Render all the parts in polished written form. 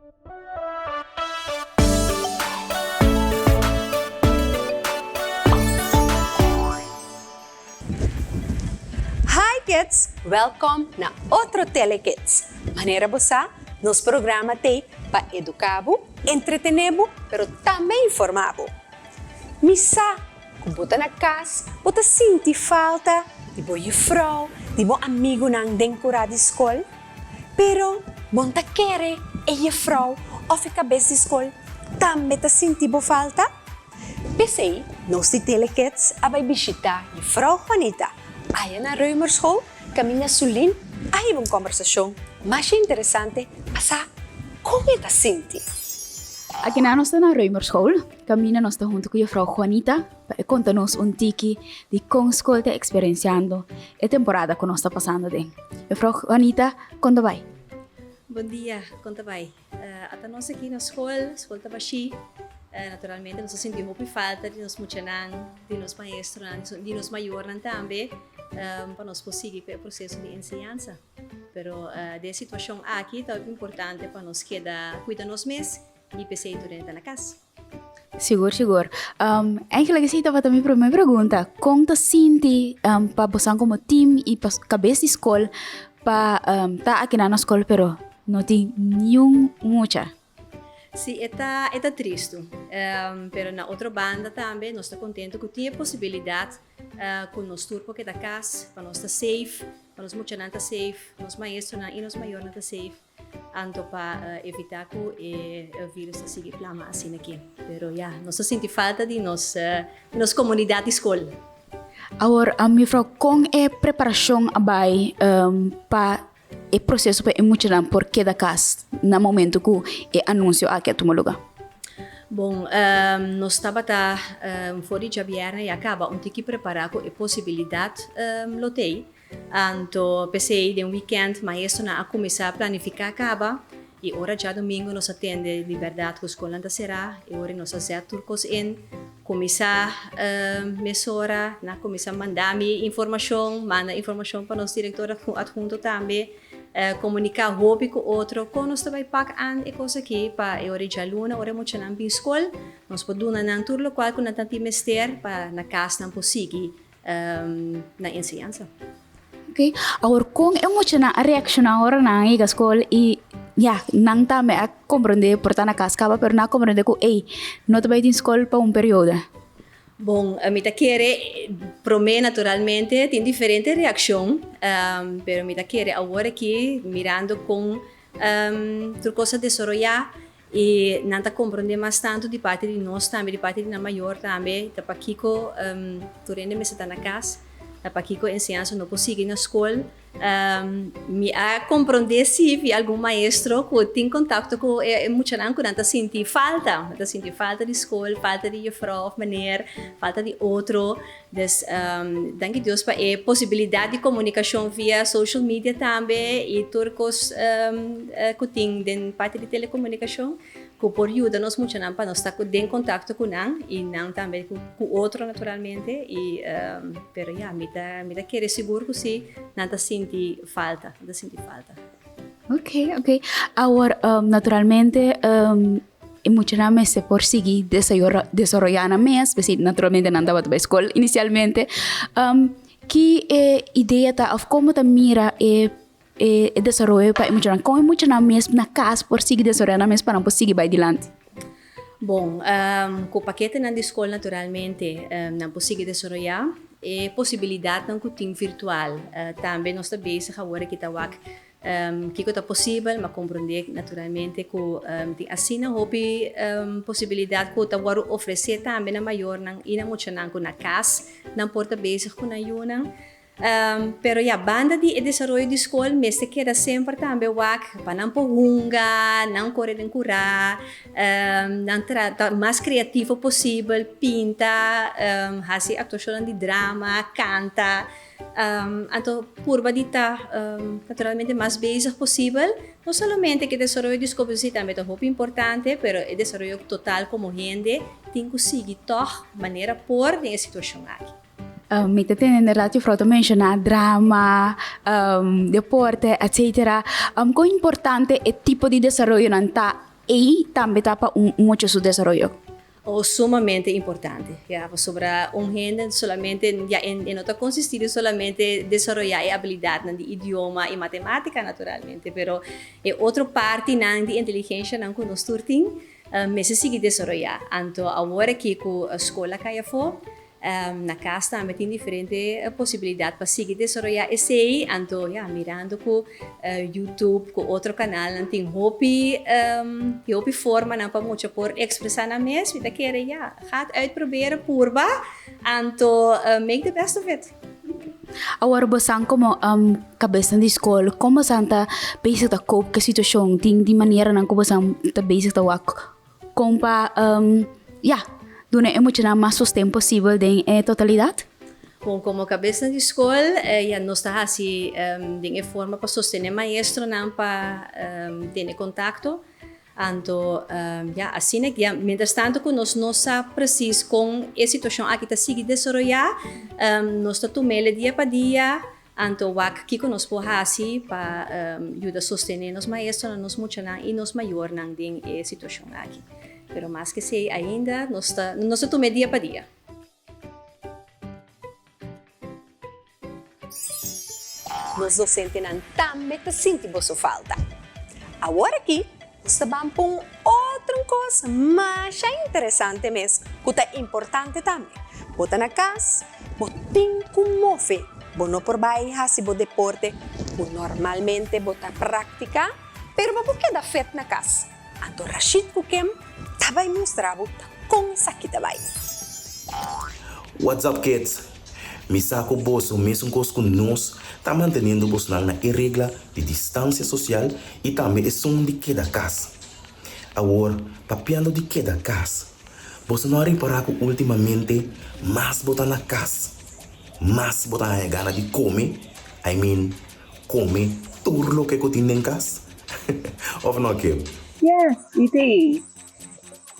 Hi kids! Welcome na outro Telekids. Maneira bossa, nos programa tem para educabo, entretenebo, pero também informabo. Missa, kung buta na casa, buta sinti falta, di bo vrouw, di bo amigo nang denkura di school. Pero, monta kere, e vrouw, of ik best di school, também ta sinti bo falta? Pensei, nos di Telekids, abay bisita di vrouw Juanita. Ayan na Reumerschool, kami na sulin, ay ibang konversasyon. Mas interessante, asa, como está sinti? Aqui na nossa na Reumerschool, kami na nossa junto com a Frau Juanita para contar-nos tiki de como a escola está experienciando a temporada que nós está passando de. A Frau Juanita, conta vai. Bom dia, conta vai. Até nós aqui na escola está baixi. Naturalmente, nós sentimos muito falta de nós muchanan, de nós maestros, de nós maiores também, para nós conseguir o processo de ensinança. Pero de situação aqui é importante para nós cuidar nós mesmos e pensar durante a casa. Seguro. Eigenlijk is het wat mijn primeira pergunta. Como te senti para você como time e para cabeça de escola para tá aqui na escola, pero não tem nenhum mucha. Sim, está triste, pero na outra banda também nós estamos contentes que tinha possibilidade com nós turpo que da casa, para nós estar safe, para nós mucha nanta safe, nós maestros e nós maiores nanta safe, anto para evitar que o vírus siga plama assim aqui. Pero nós sentimos falta de nossa comunidade escola. Agora, mevrouw, com a preparação abai para o processo para emocionar por cada caso no momento que o anúncio aqui a tomar lugar? Bom, nós estava fora de aviar e acaba que preparar com a possibilidade lotei. Então, pensei de weekend, mas a começar a planificar acaba e hora já domingo nós atende de verdade com a escola da será e hora nós fazemos turcos em começar mesora, na começar mandar-me informação, manda informação para nosso diretor adjunto também. Comunicar hobby com outro, quando nós vai pagar e coisa aqui para a hora de aluna, hora muito na escola, nós podemos na tour local com na mester para na casa não possível na ensinança. Ok, agora com emocionar a reação agora na escola e não também a compreender por estar na casa, mas não compreender que não te vai ter escola para período. Bom, a mim quer, para mim naturalmente tem diferente reação, pero me quer agora aqui mirando com outra coisa de desarrollar e não tá compreender mais tanto de parte de nós também, de parte de na maior também, da Paquico, durante me está na casa, da Paquico ensinança não consigo na escola, me a compreender se vi algum maestro que tem contato com muito não quando senti falta de escola, falta de vrouw, meneer, falta de outro, dus dank Deus para a possibilidade de comunicação via social media também e turcos que tem de parte de telecomunicação que por ajuda nos muito não para nós estar em contato com não e não também com outro naturalmente e pero me dá querer seguro que se não senti falta. Ok. Agora, naturalmente, emocionalmente se por seguir desarrollando mais, naturalmente não estava na escola inicialmente, que ideia tá of como tá mira desarrollo para emocionar, como emocionar mesmo na casa por seguir desarrollando mesmo para não seguir para adiante. Bom, com o paquete na escola naturalmente não possível desarrollar e possibilidade não tem virtual também nós também agora que está que é possível mas compreender naturalmente que assim não houve possibilidade que está oferecer também na maior não e não muito não na casa não porta basic com a yuna pero a banda de desenvolvimento de escola mesmo queda sempre também para não porrunga, não correr em curar, não tratar mais criativo possível, pinta, fazer atuação de drama, canta, então curva de naturalmente mais basic possível, não somente que desenvolvimento de escola também é muito importante, pero o desenvolvimento total como gente tem que conseguir toda maneira por nessa situação aqui. Me entender lá que frota mencionar drama, deporte, etc. Quão importante é tipo de desenvolvimento e também tapa muito seu desenvolvimento. O sumamente importante, ya, sobre un gente solamente, ya, en otro consistir solamente desarrollar habilidad en idioma y matemática naturalmente, pero otra parte de inteligencia que nos turtin, me se sigue desarrollar. Anto ahora que a escola que fo, na casa também tem diferente possibilidade para seguir desarrollar esse anto ya mirando com YouTube com outro canal tem hobby forma não para muito por expressar na mesma da querer ja gaat uitproberen purba anto make the best of it. Agora você como cabeça de escola como santa basic da cope que situação tem de maneira não como santa basic da work compa Duna emocionar mais sustento possível em totalidade? Bom, como cabeça de escola, já nós está assim de forma para sostener maestro não para ter contato, então assim é que mientras tanto que nós não sabemos preciso com a situação aqui está seguir desenvolver, nós está tomando dia para dia, então o que nós podemos fazer para ajudar a sostener nos maestros, nos motivar e nos maior na situação aqui. Pero mais que sei ainda, nós tomamos dia para dia. Nós docentes também sentimos falta. Agora aqui, nós vamos para outra coisa mais interessante mesmo, que é importante também. Bota na casa, bota que move, não por baixo se o deporte, normalmente bota prática, pero você queda feito na casa. Então, Rashid Kukem vai mostrar como isso aqui também. What's up, kids? Me saco bolso mesmo com nós, está mantendo vos na regra de distância social e também é som de cada casa. Agora, papiando de cada casa, você não reparar que ultimamente mais botar na casa, mais botar a gana de comer, comer tudo o que eu tenho em casa. Ou não, Kim? Yes, it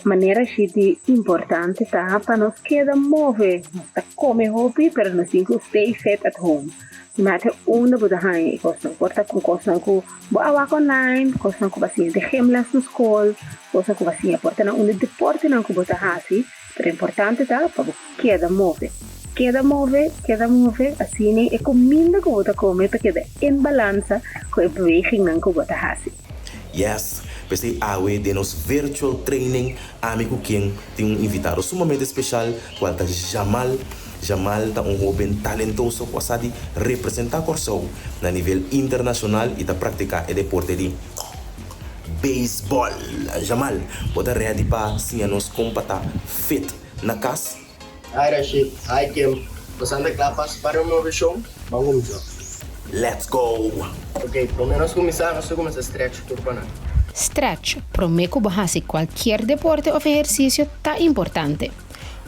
maneira chiti importante tá para nós queda mover nós come hobby pero nós tem que stay fit at home mate onda buda hai costa porta com costa com boa online costa com paciente gemlas no school costa com paciente porta na onde deporte não com buda hasi pero importante tá para queda mover assim é comida que buda come para queda em balança com a beweging não com buda hasi. Yes, pensei de nos virtual training, amigo quem tem invitado sumamente especial, quanto Jamal está jovem talentoso que sabe representar Corsão na nível internacional e está praticar o deporte de beisebol. Jamal, pode reagir para se nos compata fit na casa? Hi Rashid, hi Kim. Bastante clapas para uma nova show. Vamos lá. Let's go! Ok, pelo menos começar, nós vamos a stretch turbana. Stretch, prometo que qualquer deporte ou exercício tá importante.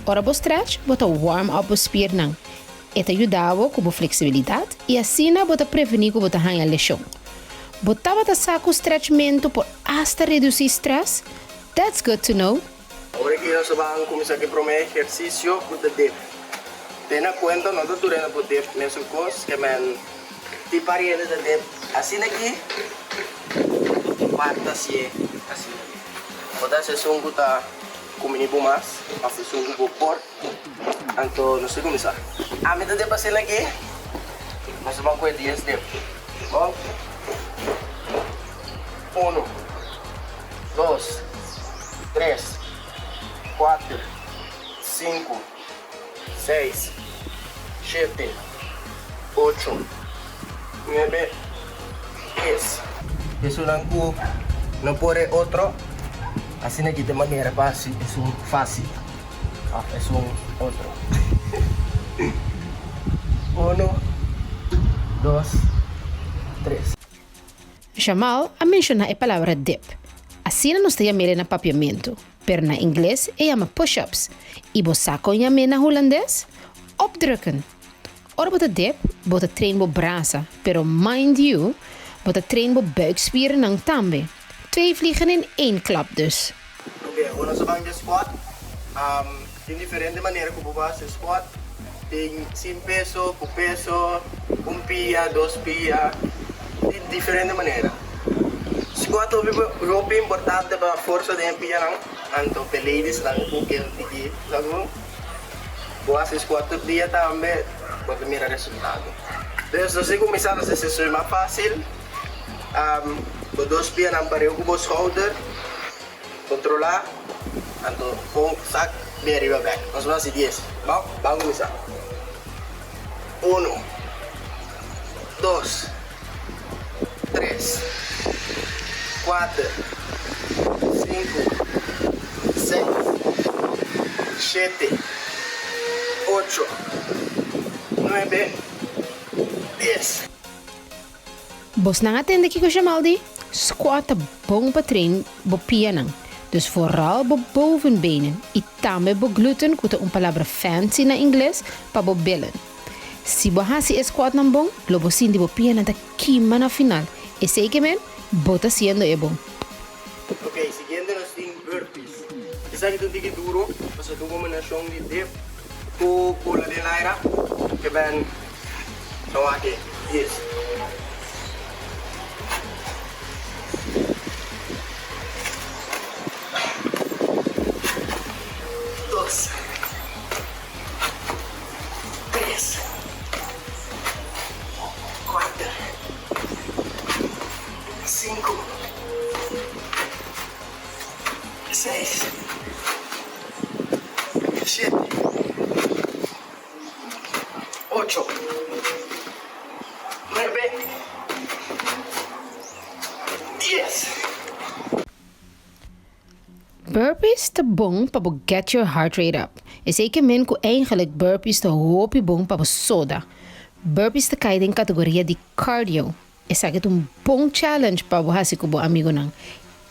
Ora, o stretch, bota warm up os piernas. Eta ajudava com a flexibilidade e assim bota prevenir que bota a lesão. Botava a saco stretchmento por hasta reduzir stress. That's good to know. Agora que nós vamos começar a prometer exercício por dip. Tenha conta, não estou durando por dip, mesmo coisa que ti pariente da dip. Assim aqui, quarta assim. Bota se sungo tá comigo mais, a sungo vou por. Então, não sei começar. A meta de passar aqui, nós vamos com 10 dip. Bom? 1, 2, 3, 4, 5, 6, 7, 8, 9, 10. Isso não pode outro. Assim aqui de maneira fácil, é fácil. É outro. 1, 2, 3. Jamal a mencionar a palavra dip. Assim não está chamando na papiamento, pero na inglês é chama push-ups. E você sabe chama na holandês? Opdrukken. Ora bota dip, bota train bo brasa, pero mind you, bota train bo buikspieren nang também. 2 vliegen in 1 klap dus. Ok, nós vamos de squat. Tem diferente maneira como você squat. Tem 5 peso, com peso, 1 pia, 2 pia. De diferente maneira. quatro roupa importante para a força de empenhar, então ladies lang po que tigi lago. Boas esses 4 dias também para primeiro resultado. Então se começar a sessão mais fácil, com 2 pés na parede com o shoulder, controlar, então com sac de arriba back. Nós vamos fazer 10. Vamos começar. 1, 2, 3, 4, 5, 6, 7, 8, 9, 10. Bos nang atende aqui com o Jamaldi? Squat bom para trein bo pianang. Dus vooral bo bovenbenen. E também bo gluten, que é uma palavra fancy na inglês, para bo billen. Se bo hasi squat não bom, lobo sindi bo pianang ta kima na final. E sei que men, bota sendo é bom. Ok, siguiente nós temos burpees. Isso aqui tudo é duro, você tem uma combinação de dip com cola de naira, que vem só aqui. Yes. Dos. 3. 4. 5. 6. 7. 8. 9. 10. Burpees te bom para bo get your heart rate up. E sei que men ko eigenlijk burpees te hopi bom para bo soda. Burpees te cai em categoria de cardio. E sa que um bom challenge para bo hasi ko bo amigo nang.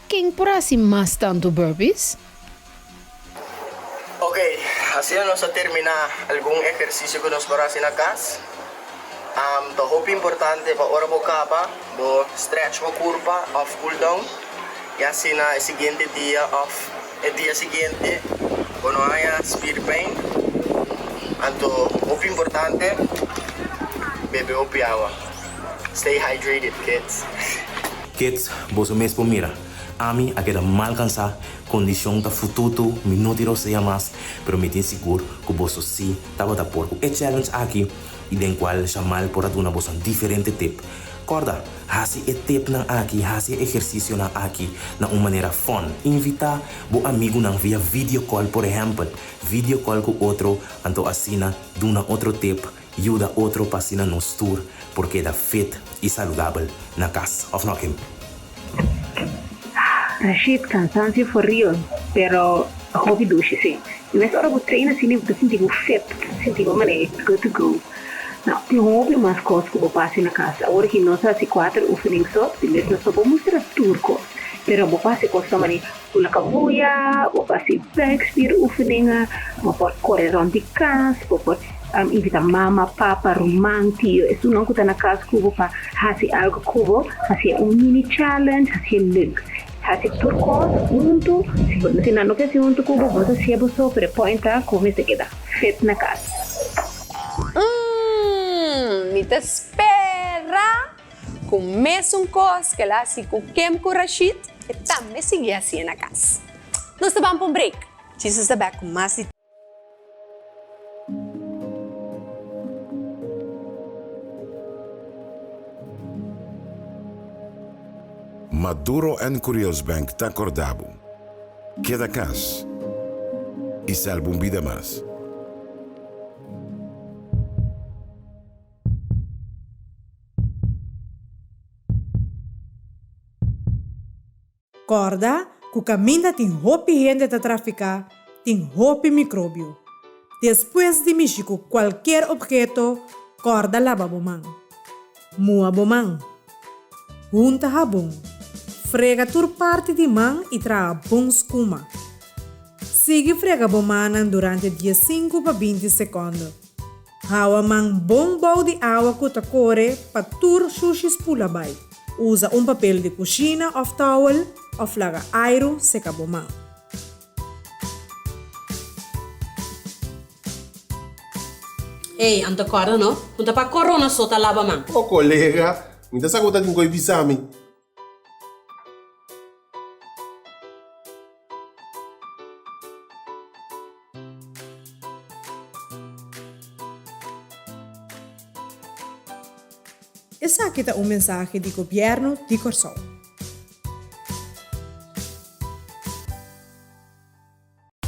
Quem por assim mais tanto burpees? Ok, así vamos a terminar algún ejercicio que nos para hacer en casa. The hope importante para ahora bocaba, bo stretch bo curva of cool down. Y así na el siguiente día of el día siguiente, cuando haya speed pain. Anto hope importante, bebe hope agua. Stay hydrated, kids. Kids, vos mesmo mira. A mim, a queda mal cansar, condição da futuro, minuto não sei mais, pero me tem seguro que vos sim, estava da porco. É challenge aqui, e den qual chamar por aduna vos diferente tip. Corda, hasi e tip na aqui, hasi exercício na aqui, na uma maneira fun. Invita bo amigo na via video call, por exemplo, video call com outro, então assina, duna outro tip, ajuda outro para assinar nos tour, porque da fit e saudável na casa, of não Kim? Rashid, cansancio for real, pero hobby douche, sim. E mas hora vou treinar assim, eu sinto fit, sinto good to go. Não, tem hobby mais coisas que eu passo na casa. Agora que nós fazemos 4 oefeningen só, beleza, nós só vamos mostrar turco. Pero eu passo coisas também, pula cabuia, eu passo backspire oefeningen, eu posso correr rond de casa, eu posso invitar mama, papa, romang, tio. Isso não que está na casa que eu faço algo que eu faço mini challenge, faço link. Hace turcos junto, si no que se junto cubo, vos hacía vos sobre pointa como se queda fit na casa. Me te espera comer um cos que lá se com quem com Rashid e também seguir assim na casa. Nós vamos para um break. Jesus está back com mais de Maduro en Curious Bank te acordado. Queda cas. E salva vida mais. Corda, que caminha tem roupa gente a traficar, tem roupa micróbio. Depois de mexer com qualquer objeto, corda lava bomang. Mua bomang. Junta rabon. Frega tur parte de man e traga bom escuma. Siga frega bomana durante 15 para 20 segundos. Hawa man bom bol de água que ta corre para tur sushi pula bai. Usa papel de cozinha ou towel ou laga aero seca bomang. Ei, anta corda no? Punta pa corona sota lava man. Oh, colega, me dá essa gota de um coi bisami. Essa aqui é mensagem do governo de Corsol.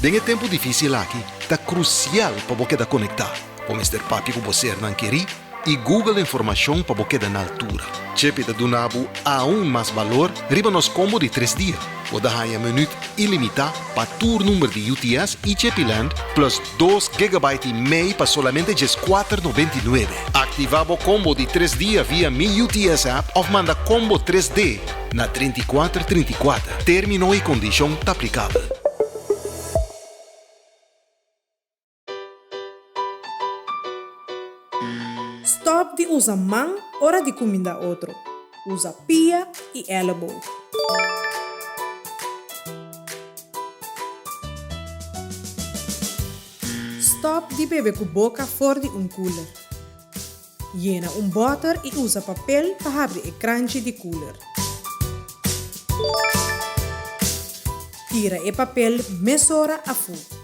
Nesse tempo difícil aqui, está crucial para você conectar. Com Mr. Papi com você não querer e Google informação para você na altura. Chepe da Dunabu aún mais valor, riba nos combo de 3 dias. Pode ganhar minuto ilimitado para tour número de UTS e Chepiland, plus 2 GB e meio para solamente just $4.99. Ativava o combo de 3 dias via Mi UTS app ou manda combo 3D na 3434. Termino e condição tá aplicável. Stop de usar mão hora de comida outro. Usa pia e elbow. Stop de beber com boca fora de cooler. Llena butter e usa papel para abrir o crunch de cooler. Tira o papel mesora a fogo.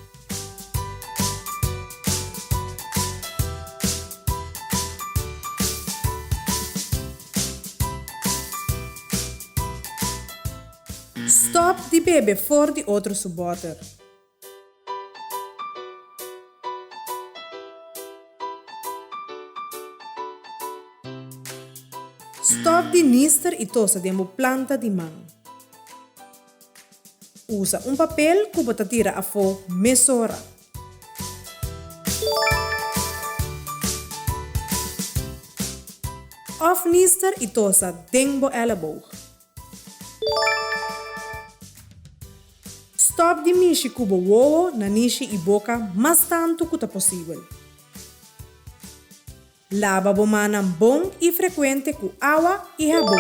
Stop de beber fora de outro butter. Stop de nister e tosa de planta de mão. Usa papel que bota tira a fogo mesora. Off nister e tosa dengbo elbow. Stop de mishi cubo ovo na nishi e boca mas tanto quanto possível. Lava a mão bom e frequente com água e sabão.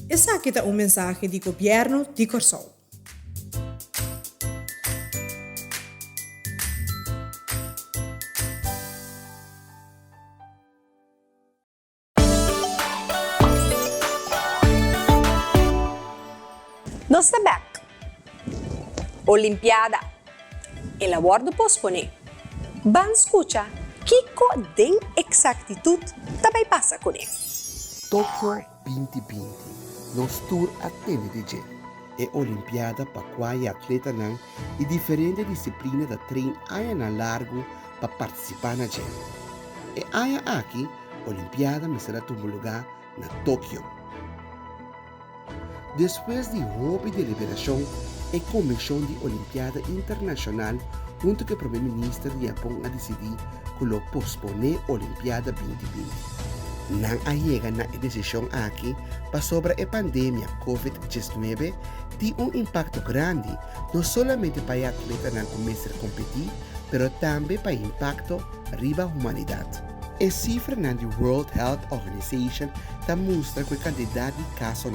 Essa aqui é mensagem do governo de Corsol. Nós estamos back. Olimpiada. El abordo pospone. Van escucha Kiko den exactitud também passa com ele. Tokyo 2020. Nos tour atende de gente. É Olimpiada para qual atleta não e diferente disciplina da treino aia na largo para participar na gente. E aia aqui, Olimpiada me será tomar lugar na Tokyo. Depois de hobby de liberação, a Comissão de Olimpiada Internacional, junto com o Primeiro-Ministro do Japão, a decidir que lo posponer a Olimpiada 2020. Não chega na decisão aqui para sobre a pandemia COVID-19 tem impacto grande, não somente para o atleta não começar a competir, mas também para o impacto riba a humanidade. A cifra na World Health Organization mostra que a quantidade de casos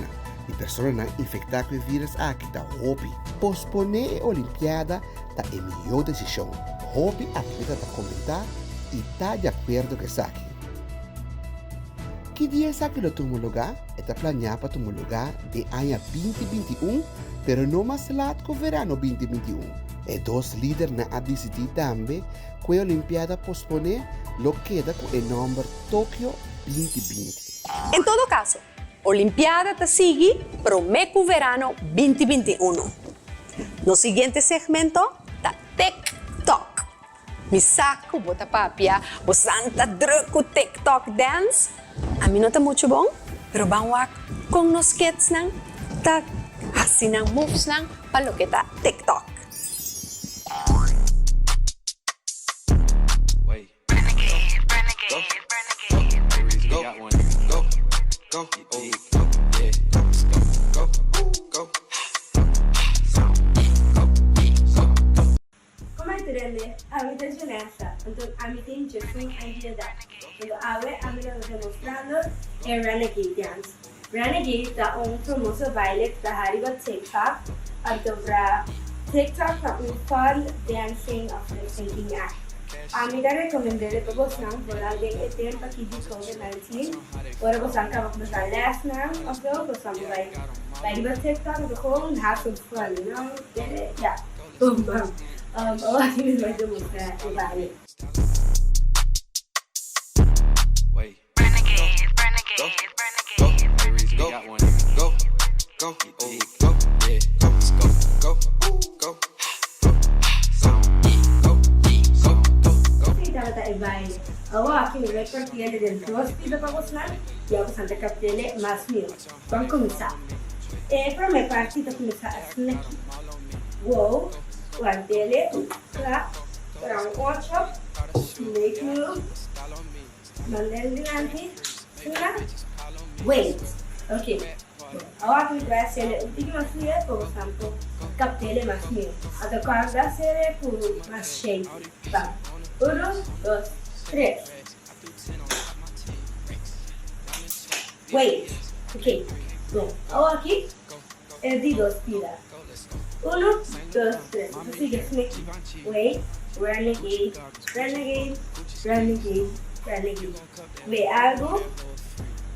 de pessoas infectadas com o vírus aqui da hobby. Posponer a Olimpiada é a melhor decisão. Hobby atleta está comentar e está de acordo com isso aqui. Que dia é que lo tomou lugar? Está planeado para tomar lugar de ano 2021, mas não mais lado que o verano 2021. E dois líderes na decidir também que a Olimpiada posponer lo queda com o nome Tokyo 2020. Em todo caso, Olimpiada te sigue Promeco Verano 2021. No seguinte segmento, tá TikTok. Mi saco, bota papia, o santa druco TikTok dance. A mim não tá muito bom, pero vamos com nos kids nang, tá assim nang moves nang, palo que tá TikTok. Come entenderle, a mí te Vanessa, entonces a mí te injerto en agilidad. Entonces ahora a mí lo estoy demostrando el Renegade Dance. Renegade da famoso baile que está arriba TikTok, entonces TikTok es fun dancing of the thinking act. A mí te recomendaré para vos não por alguém que tem aqui de COVID-19. Agora você acaba com a last now, of the você vai arriba TikTok, gewoon have some fun, you know? Yeah. Boom, boom. Ahora aquí les voy a demostrar el baile. El baile. Ahora aquí me voy a partir del 2 pisos para gozar y vamos a captele más mío. Vamos a comenzar. Para mi partida começar assim aqui. Wow, guardele, clap, para um 8, make move, mandel dinante, una, wait. Ok. Agora que vai ser o tique mais mío, por exemplo, captele mais mío. Até quando vai ser por mais shape. Tá. 1, 2, 3. Wait. Ok. Bom, agora aqui é de 2 pilas. 1, 2, 3. Siga assim aqui. Wait, renegade, renegade, renegade, renegade. Vê algo,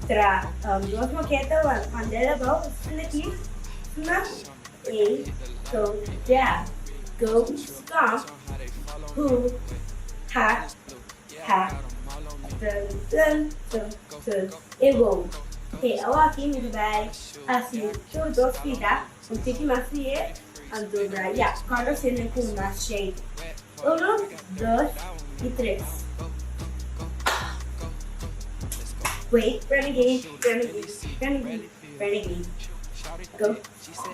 tra 2 maquetas, mandela bom, assim aqui. Uma, so, jab, go, stomp, who, ha, ha, turn, e roll. Ok, agora aqui me vai assim, eu 2 pilas, tique mais é, andou já, quando você não com mais shape. 1, 2 e 3. Wait, renegade, renegade, renegade, renegade. Go,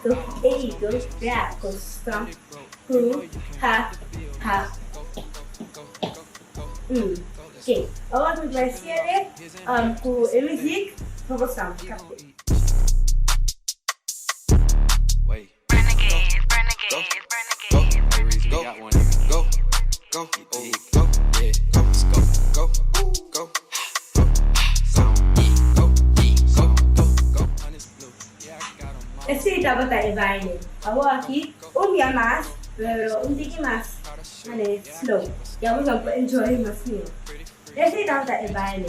go, grab, go, stomp, who, ha, ha. Ok, agora me vai ser com a música, vamos lá, captei. Esse estava em baile. Agora aqui, dia mais, pero tique mais, slow. Já vamos enjoy mais meu. Esse estava em baile.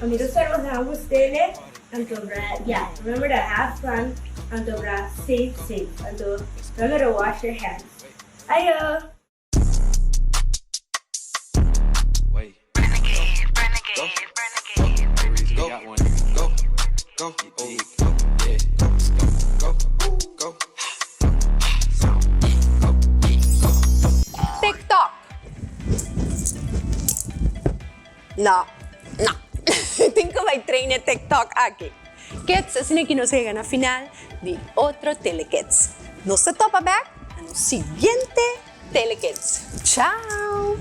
Amigo, só você gostei, então yeah, remember to have fun, então safe. Então remember to wash your hands. Ayo. TikTok. No. Tengo que treinar TikTok aquí. Kids, assim que nos chega na final de outro Telekids. Nos topa back no siguiente Telekids. Tchau!